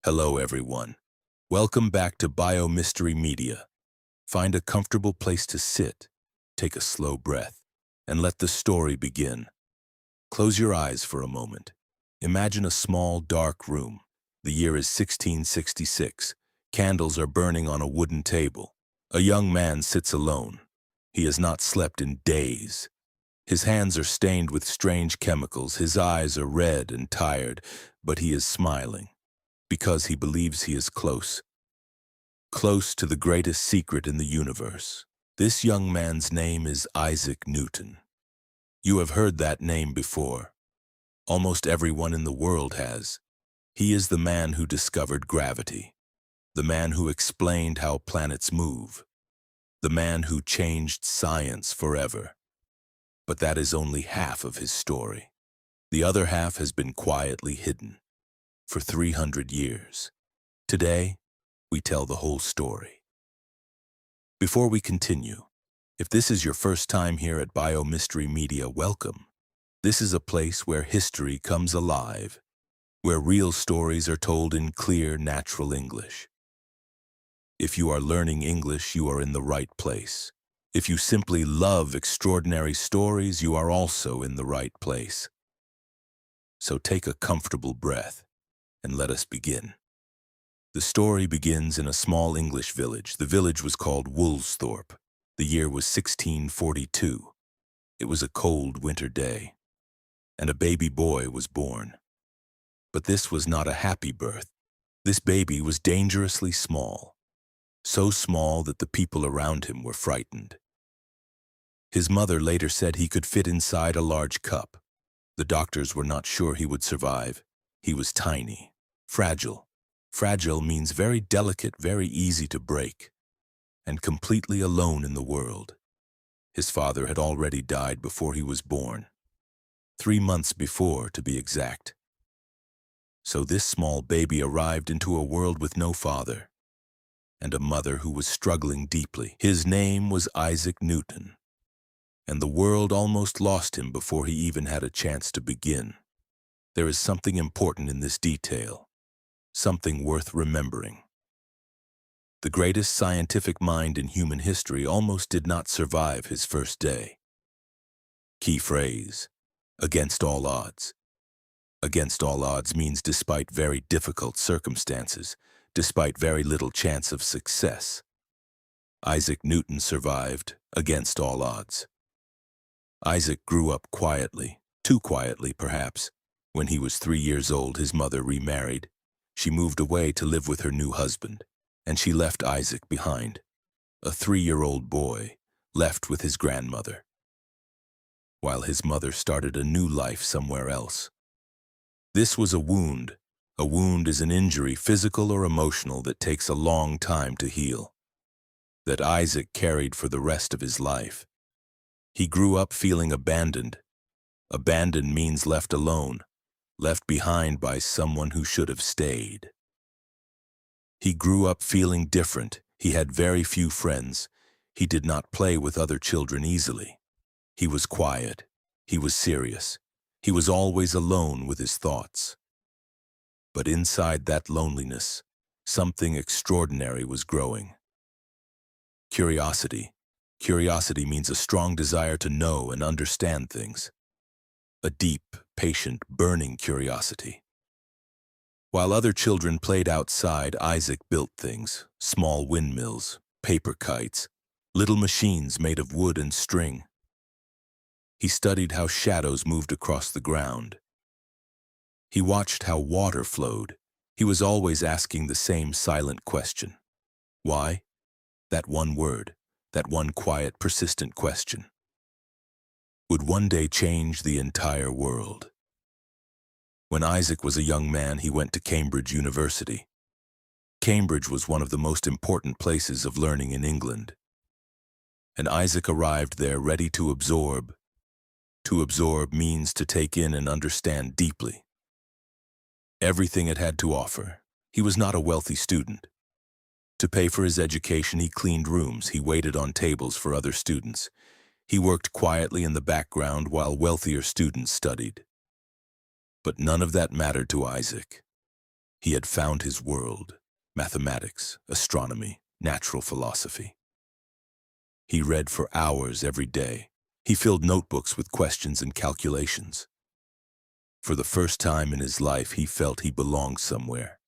Hello, everyone. Welcome back to Mystery Media. Find a comfortable place to sit, take a slow breath, and let the story begin. Close your eyes for a moment. Imagine a small, dark room. The year is 1666. Candles are burning on a wooden table. A young man sits alone. He has not slept in days. His hands are stained with strange chemicals. His eyes are red and tired, but he is smiling because he believes he is close to the greatest secret in the universe. This young man's name is Isaac Newton. You have heard that name before. Almost everyone in the world has. He is the man who discovered gravity, the man who explained how planets move, the man who changed science forever. But that is only half of his story. The other half has been quietly hidden for 300 years. Today, we tell the whole story. Before we continue, if this is your first time here at Mystery Media, welcome. This is a place where history comes alive, where real stories are told in clear, natural English. If you are learning English, you are in the right place. If you simply love extraordinary stories, you are also in the right place. So take a comfortable breath and let us begin. The story begins in a small English village. The village was called Woolsthorpe. The year was 1642. It was a cold winter day, and a baby boy was born. But this was not a happy birth. This baby was dangerously small, so small that the people around him were frightened. His mother later said he could fit inside a large cup. The doctors were not sure he would survive. He was tiny, fragile. Fragile means very delicate, very easy to break, and completely alone in the world. His father had already died before he was born, 3 months before, to be exact. So this small baby arrived into a world with no father, and a mother who was struggling deeply. His name was Isaac Newton, and the world almost lost him before he even had a chance to begin. There is something important in this detail. Something worth remembering. The greatest scientific mind in human history almost did not survive his first day. Key phrase: against all odds. Against all odds means despite very difficult circumstances, despite very little chance of success. Isaac Newton survived against all odds. Isaac grew up quietly, too quietly perhaps. When he was 3 years old, his mother remarried. She moved away to live with her new husband, and she left Isaac behind, a 3-year-old boy left with his grandmother, while his mother started a new life somewhere else. This was a wound. A wound is an injury, physical or emotional, that takes a long time to heal, that Isaac carried for the rest of his life. He grew up feeling abandoned. Abandoned means left alone, left behind by someone who should have stayed. He grew up feeling different. He had very few friends. He did not play with other children easily. He was quiet. He was serious. He was always alone with his thoughts. But inside that loneliness, something extraordinary was growing. Curiosity. Curiosity means a strong desire to know and understand things. A deep, patient, burning curiosity. While other children played outside, Isaac built things: small windmills, paper kites, little machines made of wood and string. He studied how shadows moved across the ground. He watched how water flowed. He was always asking the same silent question. Why? That one word, that one quiet, persistent question, would one day change the entire world. When Isaac was a young man, he went to Cambridge University. Cambridge was one of the most important places of learning in England. And Isaac arrived there ready to absorb. To absorb means to take in and understand deeply everything it had to offer. He was not a wealthy student. To pay for his education, he cleaned rooms. He waited on tables for other students. He worked quietly in the background while wealthier students studied. But none of that mattered to Isaac. He had found his world: mathematics, astronomy, natural philosophy. He read for hours every day. He filled notebooks with questions and calculations. For the first time in his life, he felt he belonged somewhere.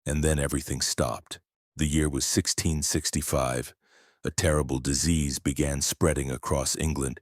And then everything stopped. The year was 1665. A terrible disease began spreading across England.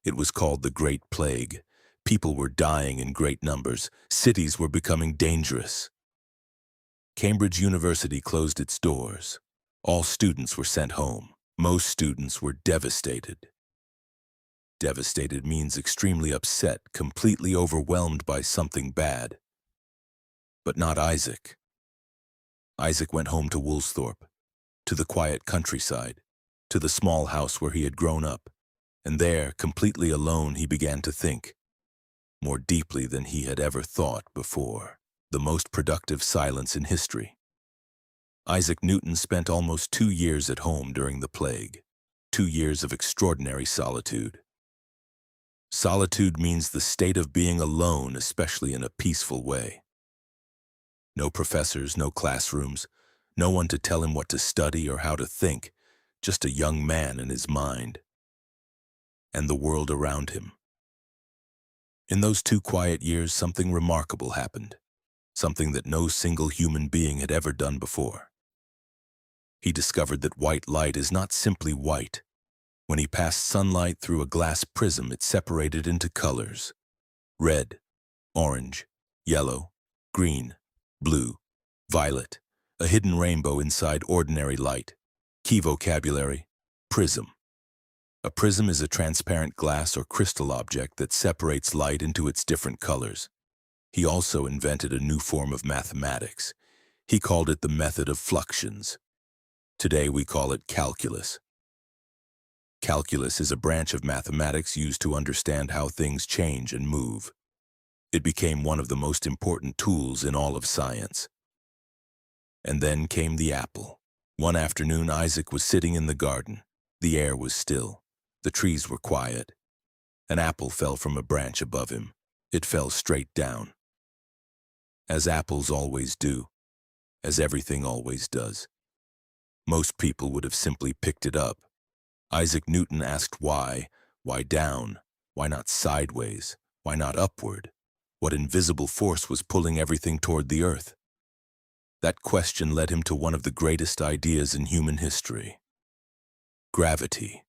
It was called the Great Plague. People were dying in great numbers. Cities were becoming dangerous. Cambridge University closed its doors. All students were sent home. Most students were devastated. Devastated means extremely upset, completely overwhelmed by something bad. But not Isaac. Isaac went home to Woolsthorpe, to the quiet countryside, to the small house where he had grown up, and there, completely alone, he began to think, more deeply than he had ever thought before. The most productive silence in history. Isaac Newton spent almost 2 years at home during the plague, 2 years of extraordinary solitude. Solitude means the state of being alone, especially in a peaceful way. No professors, no classrooms, no one to tell him what to study or how to think, just a young man in his mind, and the world around him. In those 2 quiet years, something remarkable happened, something that no single human being had ever done before. He discovered that white light is not simply white. When he passed sunlight through a glass prism, it separated into colors: red, orange, yellow, green, blue, violet, a hidden rainbow inside ordinary light. Key vocabulary: prism. A prism is a transparent glass or crystal object that separates light into its different colors. He also invented a new form of mathematics. He called it the method of fluxions. Today we call it calculus. Calculus is a branch of mathematics used to understand how things change and move. It became one of the most important tools in all of science. And then came the apple. One afternoon, Isaac was sitting in the garden. The air was still. The trees were quiet. An apple fell from a branch above him. It fell straight down. As apples always do, as everything always does. Most people would have simply picked it up. Isaac Newton asked why down, why not sideways, why not upward? What invisible force was pulling everything toward the earth? That question led him to one of the greatest ideas in human history: gravity.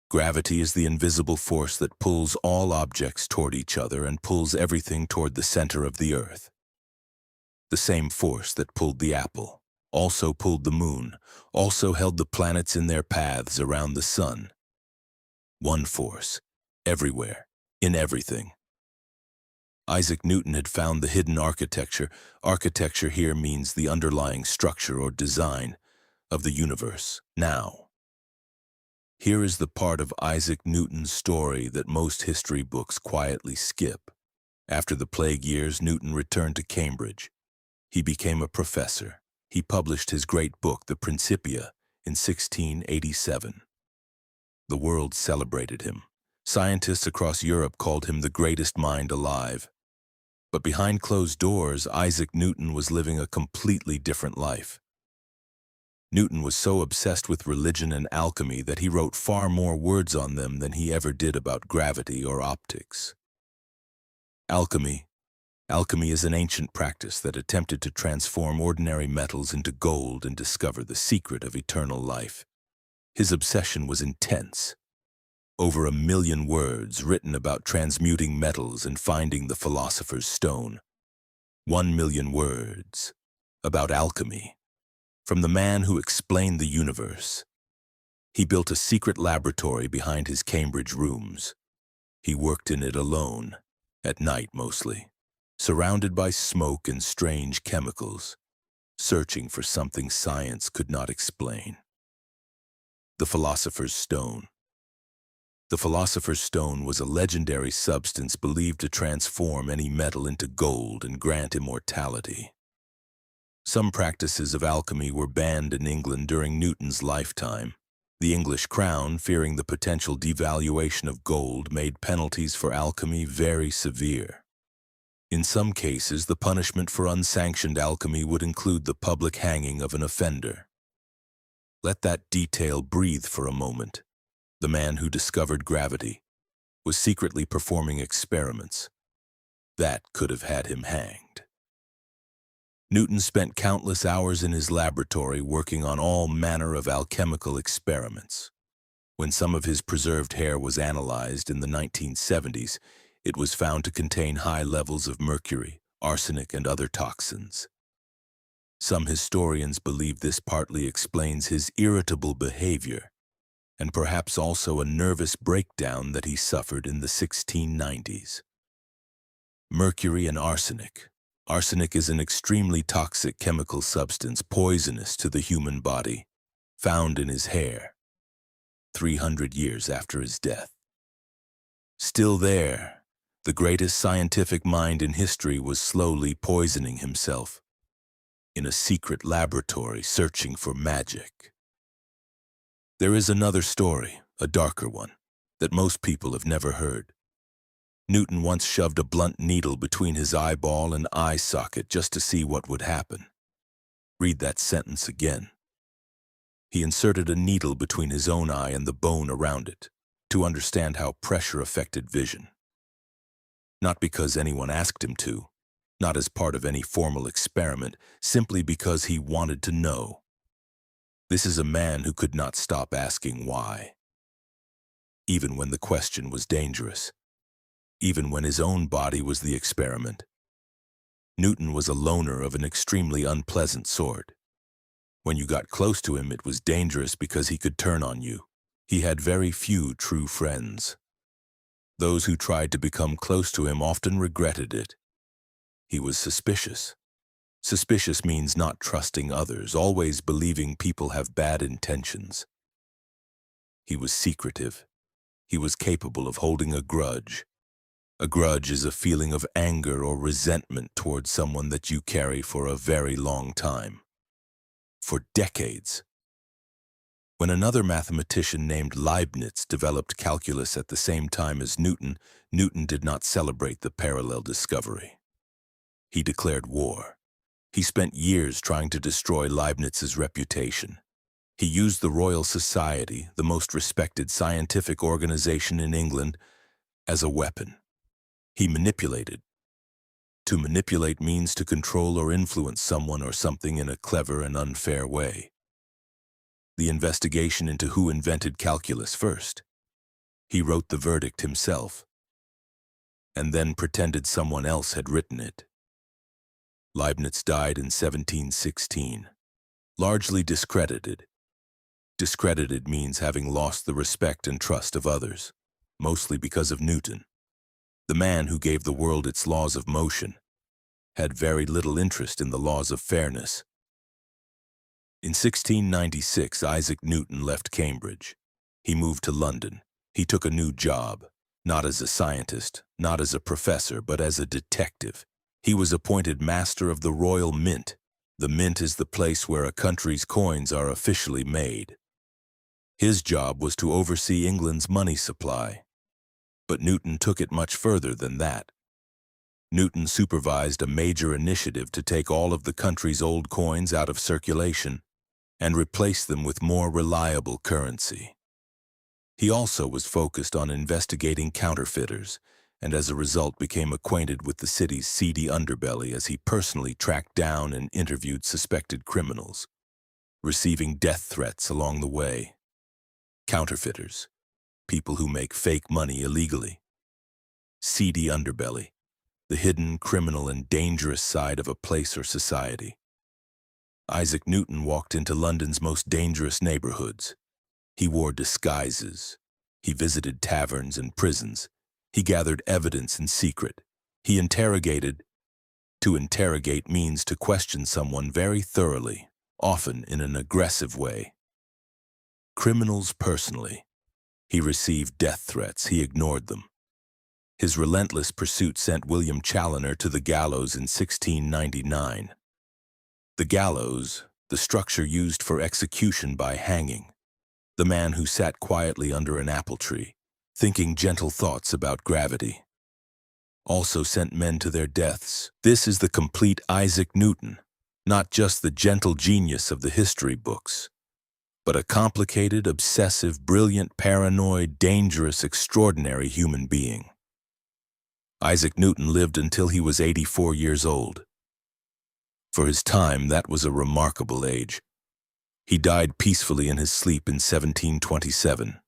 Gravity is the invisible force that pulls all objects toward each other and pulls everything toward the center of the earth. The same force that pulled the apple also pulled the moon, also held the planets in their paths around the sun. One force, everywhere, in everything. Isaac Newton had found the hidden architecture. Architecture here means the underlying structure or design of the universe. Now, here is the part of Isaac Newton's story that most history books quietly skip. After the plague years, Newton returned to Cambridge. He became a professor. He published his great book, the Principia, in 1687. The world celebrated him. Scientists across Europe called him the greatest mind alive. But behind closed doors, Isaac Newton was living a completely different life. Newton was so obsessed with religion and alchemy that he wrote far more words on them than he ever did about gravity or optics. Alchemy is an ancient practice that attempted to transform ordinary metals into gold and discover the secret of eternal life. His obsession was intense. Over 1 million words written about transmuting metals and finding the philosopher's stone. 1 million words about alchemy. From the man who explained the universe. He built a secret laboratory behind his Cambridge rooms. He worked in it alone, at night mostly, surrounded by smoke and strange chemicals, searching for something science could not explain. The philosopher's stone. The philosopher's stone was a legendary substance believed to transform any metal into gold and grant immortality. Some practices of alchemy were banned in England during Newton's lifetime. The English crown, fearing the potential devaluation of gold, made penalties for alchemy very severe. In some cases, the punishment for unsanctioned alchemy would include the public hanging of an offender. Let that detail breathe for a moment. The man who discovered gravity was secretly performing experiments. That could have had him hanged. Newton spent countless hours in his laboratory working on all manner of alchemical experiments. When some of his preserved hair was analyzed in the 1970s, it was found to contain high levels of mercury, arsenic, and other toxins. Some historians believe this partly explains his irritable behavior, and perhaps also a nervous breakdown that he suffered in the 1690s. Mercury and arsenic. Arsenic is an extremely toxic chemical substance poisonous to the human body, found in his hair 300 years after his death. Still there, the greatest scientific mind in history was slowly poisoning himself in a secret laboratory searching for magic. There is another story, a darker one, that most people have never heard. Newton once shoved a blunt needle between his eyeball and eye socket just to see what would happen. Read that sentence again. He inserted a needle between his own eye and the bone around it to understand how pressure affected vision. Not because anyone asked him to, not as part of any formal experiment, simply because he wanted to know. This is a man who could not stop asking why. Even when the question was dangerous. Even when his own body was the experiment. Newton was a loner of an extremely unpleasant sort. When you got close to him, it was dangerous because he could turn on you. He had very few true friends. Those who tried to become close to him often regretted it. He was suspicious. Suspicious means not trusting others, always believing people have bad intentions. He was secretive. He was capable of holding a grudge. A grudge is a feeling of anger or resentment towards someone that you carry for a very long time. For decades. When another mathematician named Leibniz developed calculus at the same time as Newton, Newton did not celebrate the parallel discovery. He declared war. He spent years trying to destroy Leibniz's reputation. He used the Royal Society, the most respected scientific organization in England, as a weapon. He manipulated. To manipulate means to control or influence someone or something in a clever and unfair way. The investigation into who invented calculus first. He wrote the verdict himself, and then pretended someone else had written it. Leibniz died in 1716, largely discredited. Discredited means having lost the respect and trust of others, mostly because of Newton. The man who gave the world its laws of motion had very little interest in the laws of fairness. In 1696, Isaac Newton left Cambridge. He moved to London. He took a new job, not as a scientist, not as a professor, but as a detective. He was appointed Master of the Royal Mint. The mint is the place where a country's coins are officially made. His job was to oversee England's money supply. But Newton took it much further than that. Newton supervised a major initiative to take all of the country's old coins out of circulation and replace them with more reliable currency. He also was focused on investigating counterfeiters, and as a result became acquainted with the city's seedy underbelly as he personally tracked down and interviewed suspected criminals, receiving death threats along the way. Counterfeiters, people who make fake money illegally. Seedy underbelly, the hidden, criminal, and dangerous side of a place or society. Isaac Newton walked into London's most dangerous neighborhoods. He wore disguises. He visited taverns and prisons. He gathered evidence in secret. He interrogated. To interrogate means to question someone very thoroughly, often in an aggressive way. Criminals personally. He received death threats. He ignored them. His relentless pursuit sent William Challoner to the gallows in 1699. The gallows, the structure used for execution by hanging. The man who sat quietly under an apple tree, thinking gentle thoughts about gravity. also sent men to their deaths. This is the complete Isaac Newton, not just the gentle genius of the history books, but a complicated, obsessive, brilliant, paranoid, dangerous, extraordinary human being. Isaac Newton lived until he was 84 years old. For his time, that was a remarkable age. He died peacefully in his sleep in 1727.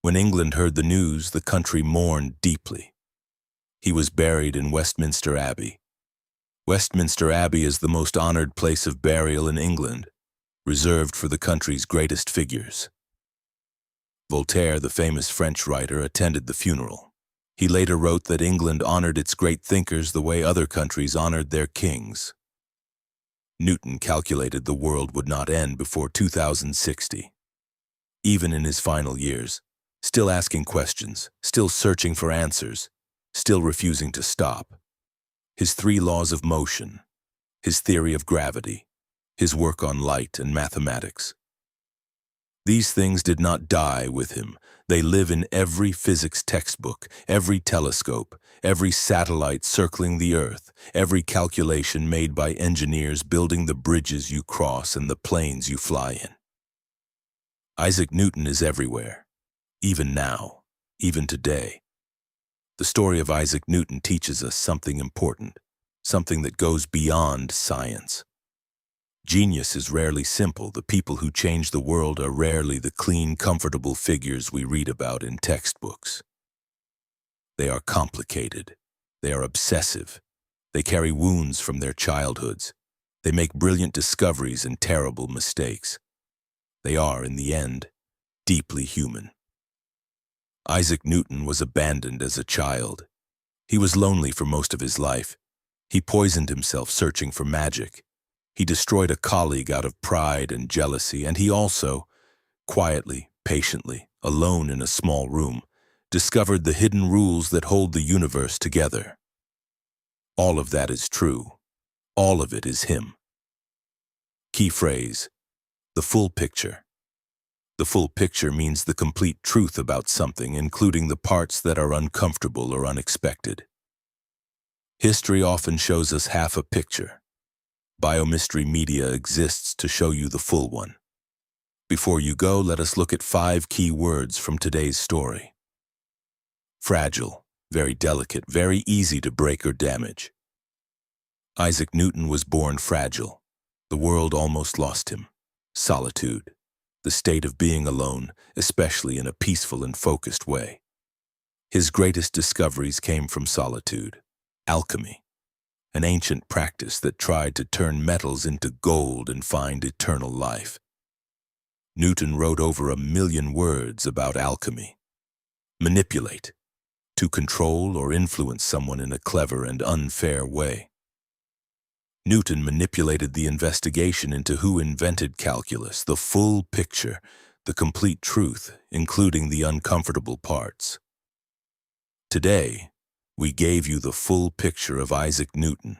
When England heard the news, the country mourned deeply. He was buried in Westminster Abbey. Westminster Abbey is the most honored place of burial in England, reserved for the country's greatest figures. Voltaire, the famous French writer, attended the funeral. He later wrote that England honored its great thinkers the way other countries honored their kings. Newton calculated the world would not end before 2060. Even in his final years, still asking questions, still searching for answers, still refusing to stop. His 3 laws of motion, his theory of gravity, his work on light and mathematics. These things did not die with him. They live in every physics textbook, every telescope, every satellite circling the Earth, every calculation made by engineers building the bridges you cross and the planes you fly in. Isaac Newton is everywhere, even now, even today. The story of Isaac Newton teaches us something important, something that goes beyond science. Genius is rarely simple. The people who change the world are rarely the clean, comfortable figures we read about in textbooks. They are complicated. They are obsessive. They carry wounds from their childhoods. They make brilliant discoveries and terrible mistakes. They are, in the end, deeply human. Isaac Newton was abandoned as a child. He was lonely for most of his life. He poisoned himself searching for magic. He destroyed a colleague out of pride and jealousy, and he also, quietly, patiently, alone in a small room, discovered the hidden rules that hold the universe together. All of that is true. All of it is him. Key phrase: the full picture. The full picture means the complete truth about something, including the parts that are uncomfortable or unexpected. History often shows us half a picture. Biomystery Media exists to show you the full one. Before you go, let us look at 5 key words from today's story. Fragile, very delicate, very easy to break or damage. Isaac Newton was born fragile. The world almost lost him. Solitude, the state of being alone, especially in a peaceful and focused way. His greatest discoveries came from solitude. Alchemy, an ancient practice that tried to turn metals into gold and find eternal life. Newton wrote over 1 million words about alchemy. Manipulate, to control or influence someone in a clever and unfair way. Newton manipulated the investigation into who invented calculus, the full picture, the complete truth, including the uncomfortable parts. Today, we gave you the full picture of Isaac Newton.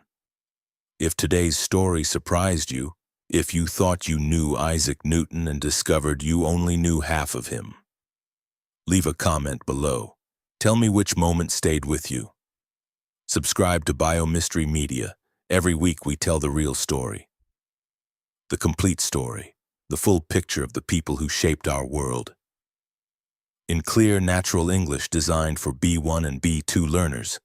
If today's story surprised you, if you thought you knew Isaac Newton and discovered you only knew half of him, leave a comment below. Tell me which moment stayed with you. Subscribe to Biomystery Media. Every week we tell the real story. The complete story, the full picture of the people who shaped our world. In clear, natural English designed for B1 and B2 learners.